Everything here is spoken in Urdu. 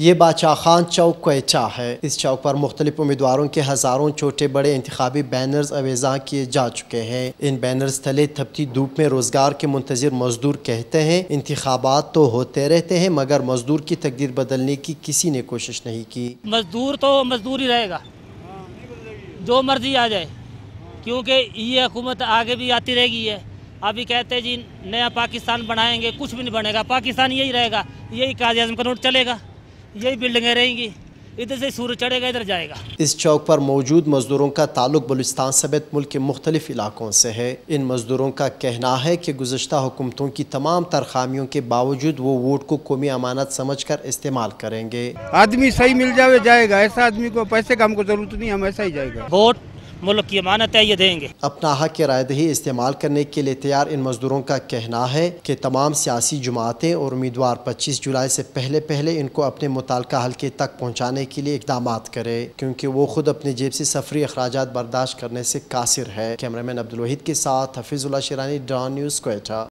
یہ باچا خان چوک کوئٹہ ہے۔ اس چوک پر مختلف امیدواروں کے ہزاروں چھوٹے بڑے انتخابی بینرز اویزاں کیے جا چکے ہیں۔ ان بینرز تلے تپتی دھوپ میں روزگار کے منتظر مزدور کہتے ہیں انتخابات تو ہوتے رہتے ہیں مگر مزدور کی تقدیر بدلنے کی کسی نے کوشش نہیں کی۔ مزدور تو مزدور ہی رہے گا، جو مرضی آ جائے، کیونکہ یہ حکومت آگے بھی آتی رہے گی ہے۔ ابھی کہتے ہیں جی نیا پاکستان بنائیں گے، کچھ بھی نہیں بنے گا، پاکستان یہی رہے گا، یہی قائد اعظم کا نوٹ چلے گا، یہی بلڈنگیں رہیں گی، ادھر سے سورج چڑھے گا ادھر جائے گا۔ اس چوک پر موجود مزدوروں کا تعلق بلوچستان سمیت ملک کے مختلف علاقوں سے ہے۔ ان مزدوروں کا کہنا ہے کہ گزشتہ حکومتوں کی تمام تر خامیوں کے باوجود وہ ووٹ کو قومی امانت سمجھ کر استعمال کریں گے۔ آدمی صحیح مل جائے گا، ایسا آدمی کو پیسے کا ہم کو ضرورت نہیں، ہم ایسا ہی جائے گا۔ ووٹ ملک کی امانت ہے، یہ دیں گے۔ اپنا حق رائے دہی استعمال کرنے کے لیے تیار ان مزدوروں کا کہنا ہے کہ تمام سیاسی جماعتیں اور امیدوار 25 جولائی سے پہلے ان کو اپنے متعلقہ حلقے تک پہنچانے کے لیے اقدامات کرے، کیونکہ وہ خود اپنی جیب سے سفری اخراجات برداشت کرنے سے قاصر ہے۔ کیمرہ مین عبدالوحید کے ساتھ حفیظ اللہ شیرانی، ڈان نیوز، کوئٹہ۔